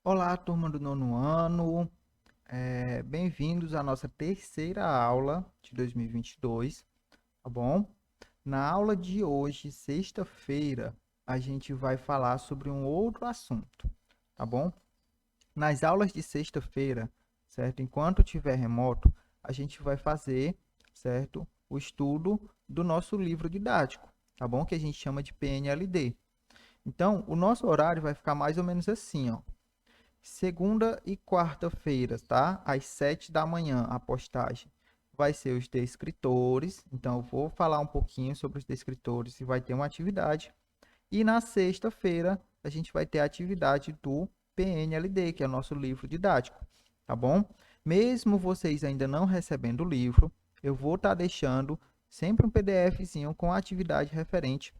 Olá, turma do nono ano. Bem-vindos à nossa terceira aula de 2022, tá bom? Na aula de hoje, sexta-feira, a gente vai falar sobre um outro assunto, tá bom? Nas aulas de sexta-feira, certo? Enquanto tiver remoto, a gente vai fazer, certo? O estudo do nosso livro didático, tá bom? Que a gente chama de PNLD. Então, o nosso horário vai ficar mais ou menos assim, ó. Segunda e quarta-feiras, tá? Às 7 da manhã, a postagem vai ser os descritores. Então, eu vou falar um pouquinho sobre os descritores e vai ter uma atividade. E na sexta-feira, a gente vai ter a atividade do PNLD, que é o nosso livro didático, tá bom? Mesmo vocês ainda não recebendo o livro, eu vou estar deixando sempre um PDFzinho com a atividade referente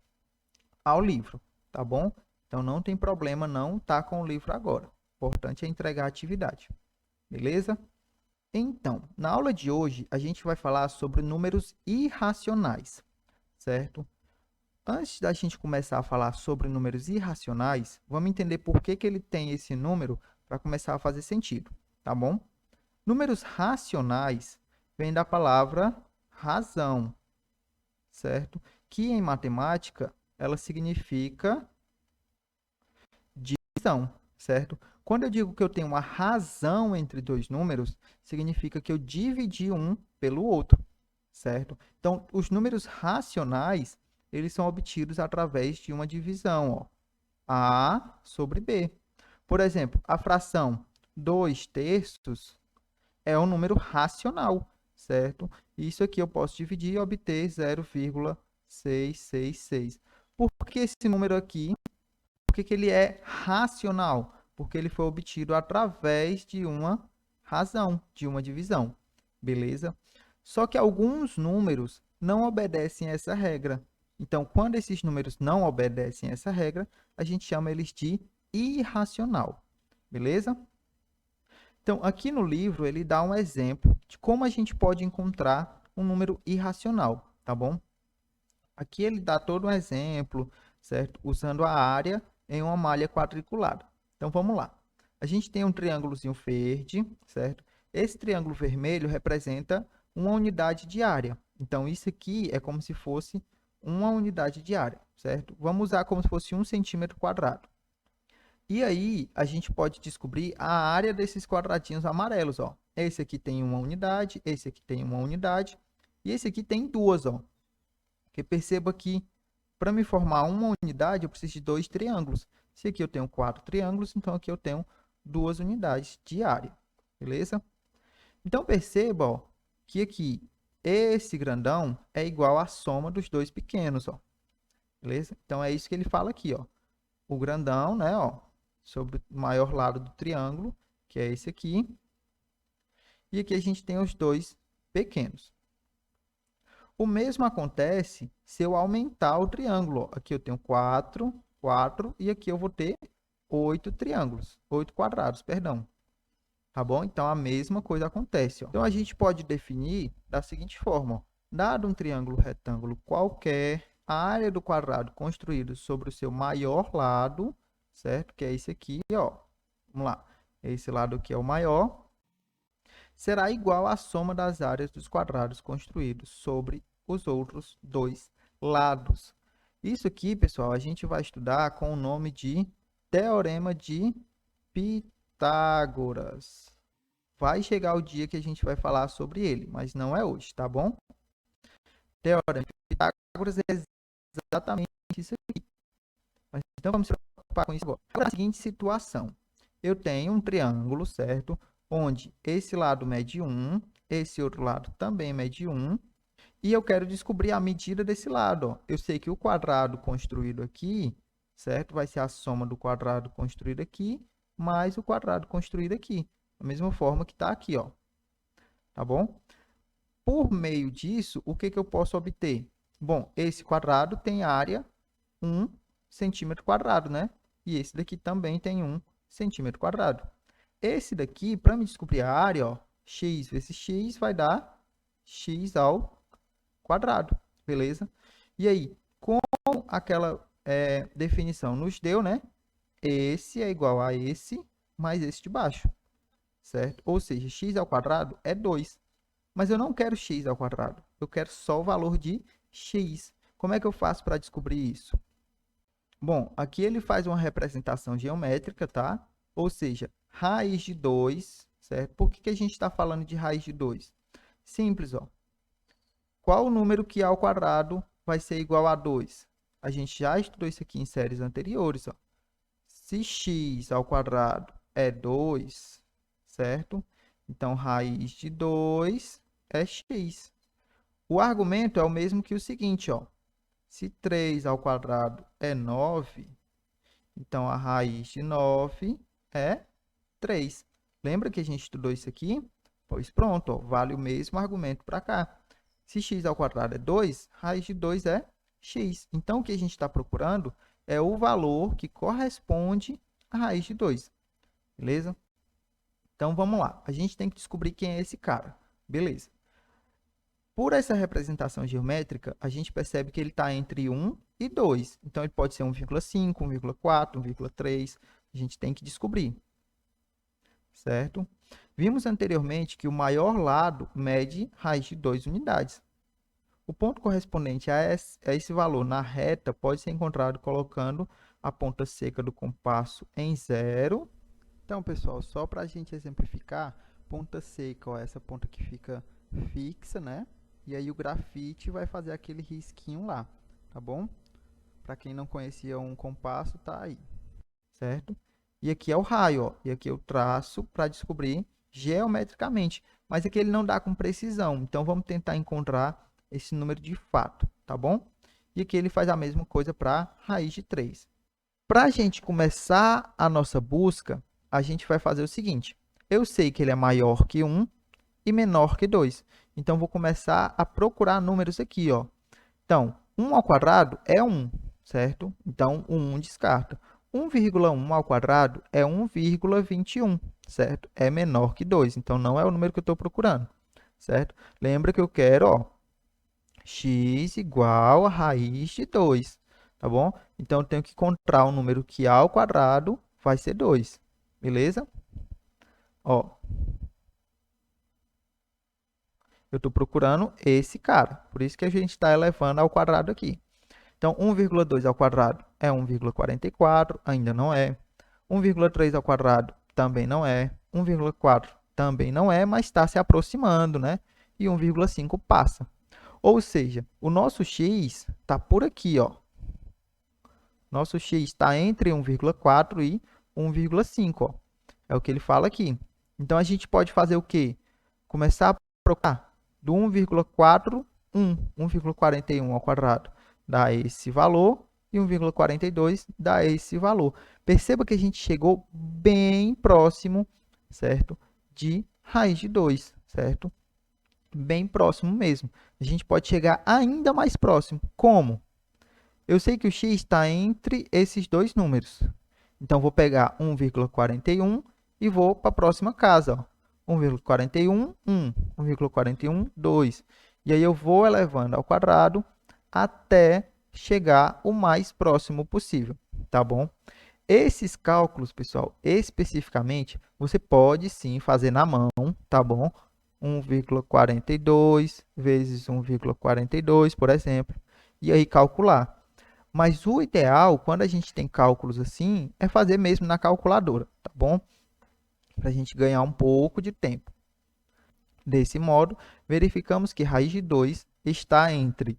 ao livro, tá bom? Então não tem problema não estar com o livro agora. O importante é entregar a atividade, beleza? Então, na aula de hoje, a gente vai falar sobre números irracionais, certo? Antes da gente começar a falar sobre números irracionais, vamos entender por que ele tem esse número para começar a fazer sentido, tá bom? Números racionais vem da palavra razão, certo? Que em matemática ela significa divisão, certo? Quando eu digo que eu tenho uma razão entre dois números, significa que eu dividi um pelo outro, certo? Então, os números racionais, eles são obtidos através de uma divisão, ó, A sobre B. Por exemplo, a fração 2/3 é um número racional, certo? Isso aqui eu posso dividir e obter 0,666. Por que esse número aqui que ele é racional? Porque ele foi obtido através de uma razão, de uma divisão. Beleza? Só que alguns números não obedecem a essa regra. Então, quando esses números não obedecem a essa regra, a gente chama eles de irracional. Beleza? Então, aqui no livro, ele dá um exemplo de como a gente pode encontrar um número irracional, tá bom? Aqui ele dá todo um exemplo, certo? Usando a área em uma malha quadriculada. Então vamos lá. A gente tem um triângulozinho verde, certo? Esse triângulo vermelho representa uma unidade de área. Então isso aqui é como se fosse uma unidade de área, certo? Vamos usar como se fosse 1 cm². E aí a gente pode descobrir a área desses quadradinhos amarelos, ó. Esse aqui tem uma unidade, esse aqui tem uma unidade e esse aqui tem duas, ó. Porque perceba que para me formar uma unidade, eu preciso de dois triângulos. Se aqui eu tenho 4 triângulos, então aqui eu tenho 2 unidades de área. Beleza? Então perceba, ó, que aqui esse grandão é igual à soma dos dois pequenos, ó. Beleza? Então é isso que ele fala aqui, ó. O grandão, né, ó, sobre o maior lado do triângulo, que é esse aqui. E aqui a gente tem os dois pequenos. O mesmo acontece se eu aumentar o triângulo. Aqui eu tenho 4, 4, e aqui eu vou ter 8 triângulos, 8 quadrados, perdão. Tá bom? Então, a mesma coisa acontece. Ó. Então, a gente pode definir da seguinte forma. Ó. Dado um triângulo retângulo qualquer, a área do quadrado construído sobre o seu maior lado, certo? Que é esse aqui, ó. Vamos lá. Esse lado aqui é o maior, será igual à soma das áreas dos quadrados construídos sobre os outros dois lados. Isso aqui, pessoal, a gente vai estudar com o nome de Teorema de Pitágoras. Vai chegar o dia que a gente vai falar sobre ele, mas não é hoje, tá bom? Teorema de Pitágoras é exatamente isso aqui. Então, vamos se preocupar com isso agora. Agora, a seguinte situação. Eu tenho um triângulo, certo? Onde esse lado mede 1, esse outro lado também mede 1, e eu quero descobrir a medida desse lado. Ó. Eu sei que o quadrado construído aqui, certo? Vai ser a soma do quadrado construído aqui, mais o quadrado construído aqui. Da mesma forma que está aqui, ó. Tá bom? Por meio disso, o que eu posso obter? Bom, esse quadrado tem área 1 cm², né? E esse daqui também tem 1 cm². Esse daqui, para me descobrir a área, ó, x vezes x vai dar x ao quadrado, beleza? E aí, como aquela definição nos deu, né? Esse é igual a esse mais esse de baixo, certo? Ou seja, x ao quadrado é 2. Mas eu não quero x ao quadrado, eu quero só o valor de x. Como é que eu faço para descobrir isso? Bom, aqui ele faz uma representação geométrica, tá? Ou seja, raiz de 2, certo? Por que a gente está falando de raiz de 2? Simples, ó. Qual o número que a ao quadrado vai ser igual a 2? A gente já estudou isso aqui em séries anteriores, ó. Se x ao quadrado é 2, certo? Então, raiz de 2 é x. O argumento é o mesmo que o seguinte, ó. Se 3 ao quadrado é 9, então a raiz de 9 é 3. Lembra que a gente estudou isso aqui? Pois pronto, ó, vale o mesmo argumento para cá. Se x ao quadrado é 2, raiz de 2 é x. Então, o que a gente está procurando é o valor que corresponde à raiz de 2. Beleza? Então, vamos lá. A gente tem que descobrir quem é esse cara. Beleza. Por essa representação geométrica, a gente percebe que ele está entre 1 e 2. Então, ele pode ser 1,5, 1,4, 1,3. A gente tem que descobrir. Certo? Vimos anteriormente que o maior lado mede raiz de 2 unidades. O ponto correspondente a esse valor na reta pode ser encontrado colocando a ponta seca do compasso em 0. Então, pessoal, só para a gente exemplificar, ponta seca, ó, essa ponta que fica fixa, né? E aí o grafite vai fazer aquele risquinho lá, tá bom? Para quem não conhecia um compasso, tá aí, certo? E aqui é o raio, ó, e aqui eu traço para descobrir geometricamente, mas aqui ele não dá com precisão, então vamos tentar encontrar esse número de fato, tá bom? E aqui ele faz a mesma coisa para raiz de 3. Para a gente começar a nossa busca, a gente vai fazer o seguinte, eu sei que ele é maior que 1 e menor que 2, então vou começar a procurar números aqui, ó. Então, 1 ao quadrado é 1, certo? Então, o 1 descarta. 1,1 ao quadrado é 1,21, certo? É menor que 2, então não é o número que eu estou procurando, certo? Lembra que eu quero, ó, x igual a raiz de 2, tá bom? Então, eu tenho que encontrar um número que ao quadrado vai ser 2, beleza? Ó, eu estou procurando esse cara, por isso que a gente está elevando ao quadrado aqui. Então, 1,2 ao quadrado é 1,44, ainda não é. 1,3 ao quadrado também não é. 1,4 também não é, mas está se aproximando, né? E 1,5 passa. Ou seja, o nosso x está por aqui, ó. Nosso x está entre 1,4 e 1,5, ó. É o que ele fala aqui. Então, a gente pode fazer o quê? Começar a procurar do 1,4, 1,41 ao quadrado dá esse valor e 1,42 dá esse valor. Perceba que a gente chegou bem próximo, certo? De raiz de 2, certo? Bem próximo mesmo. A gente pode chegar ainda mais próximo. Como? Eu sei que o x está entre esses dois números. Então, vou pegar 1,41 e vou para a próxima casa. 1,41, 1. 1,41, 2. E aí eu vou elevando ao quadrado até chegar o mais próximo possível, tá bom? Esses cálculos, pessoal, especificamente, você pode sim fazer na mão, tá bom? 1,42 vezes 1,42, por exemplo, e aí calcular. Mas o ideal, quando a gente tem cálculos assim, é fazer mesmo na calculadora, tá bom? Para a gente ganhar um pouco de tempo. Desse modo, verificamos que raiz de 2 está entre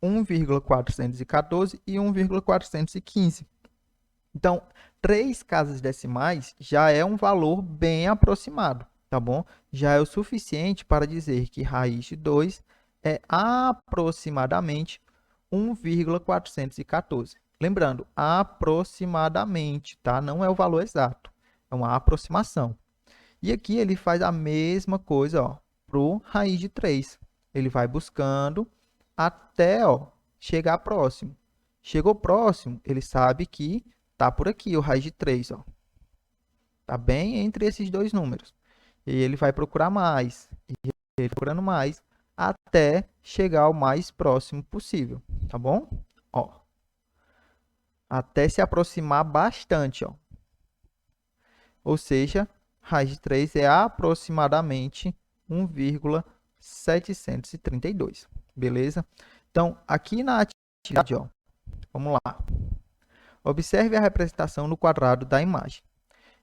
1,414 e 1,415. Então, 3 casas decimais já é um valor bem aproximado, tá bom? Já é o suficiente para dizer que raiz de 2 é aproximadamente 1,414. Lembrando, aproximadamente, tá? Não é o valor exato, é uma aproximação. E aqui ele faz a mesma coisa, ó, para o raiz de 3. Ele vai buscando até, ó, chegar próximo. Chegou próximo, ele sabe que tá por aqui o raiz de 3, ó. Tá bem entre esses dois números. E ele vai procurar mais, e ele procurando mais, até chegar ao mais próximo possível, tá bom? Ó, até se aproximar bastante, ó. Ou seja, raiz de 3 é aproximadamente 1,732. Beleza? Então, aqui na atividade, ó, vamos lá. Observe a representação no quadrado da imagem.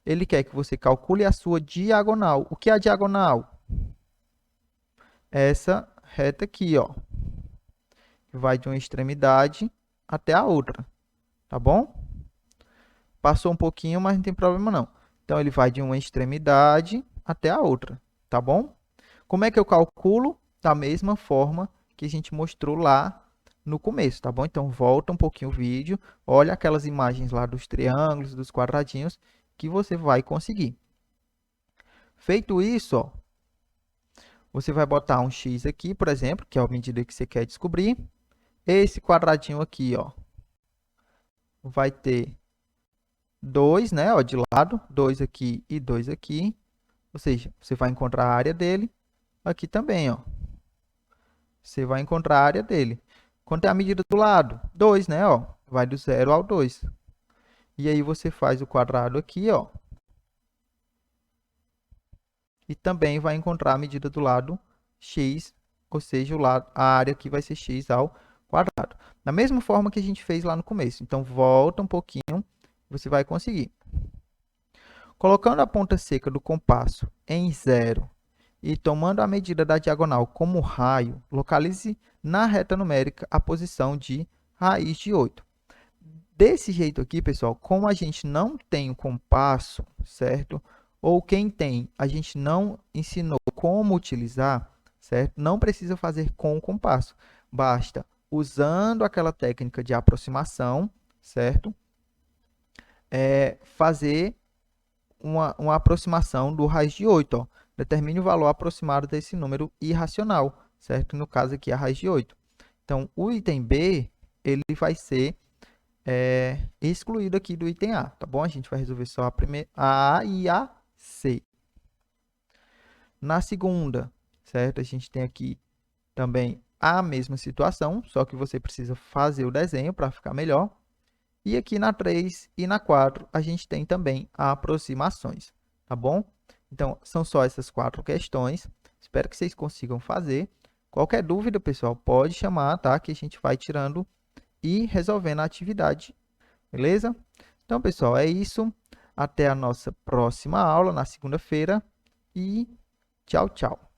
Ele quer que você calcule a sua diagonal. O que é a diagonal? Essa reta aqui, ó, que vai de uma extremidade até a outra, tá bom? Passou um pouquinho, mas não tem problema não. Então, ele vai de uma extremidade até a outra, tá bom? Como é que eu calculo? Da mesma forma que a gente mostrou lá no começo, tá bom? Então, volta um pouquinho o vídeo, olha aquelas imagens lá dos triângulos, dos quadradinhos, que você vai conseguir. Feito isso, ó, você vai botar um x aqui, por exemplo, que é a medida que você quer descobrir. Esse quadradinho aqui, ó, vai ter 2, né, ó, de lado, 2 aqui e 2 aqui. Ou seja, você vai encontrar a área dele. Aqui também, ó, você vai encontrar a área dele. Quanto é a medida do lado? 2, né, ó, vai do 0 ao 2. E aí você faz o quadrado aqui, ó, e também vai encontrar a medida do lado x, ou seja, a área aqui vai ser x ao quadrado. Da mesma forma que a gente fez lá no começo. Então, volta um pouquinho, você vai conseguir. Colocando a ponta seca do compasso em 0 e tomando a medida da diagonal como raio, localize na reta numérica a posição de raiz de 8. Desse jeito aqui, pessoal, como a gente não tem o compasso, certo? Ou quem tem, a gente não ensinou como utilizar, certo? Não precisa fazer com o compasso. Basta, usando aquela técnica de aproximação, certo? Fazer uma aproximação do raiz de 8, ó. Determine o valor aproximado desse número irracional, certo? No caso aqui, a raiz de 8. Então, o item B, ele vai ser excluído aqui do item A, tá bom? A gente vai resolver só a e a C. Na segunda, certo? A gente tem aqui também a mesma situação, só que você precisa fazer o desenho para ficar melhor. E aqui na 3 e na 4, a gente tem também aproximações, tá bom? Então, são só essas 4 questões. Espero que vocês consigam fazer. Qualquer dúvida, pessoal, pode chamar, tá? Que a gente vai tirando e resolvendo a atividade, beleza? Então, pessoal, é isso. Até a nossa próxima aula, na segunda-feira. E tchau, tchau.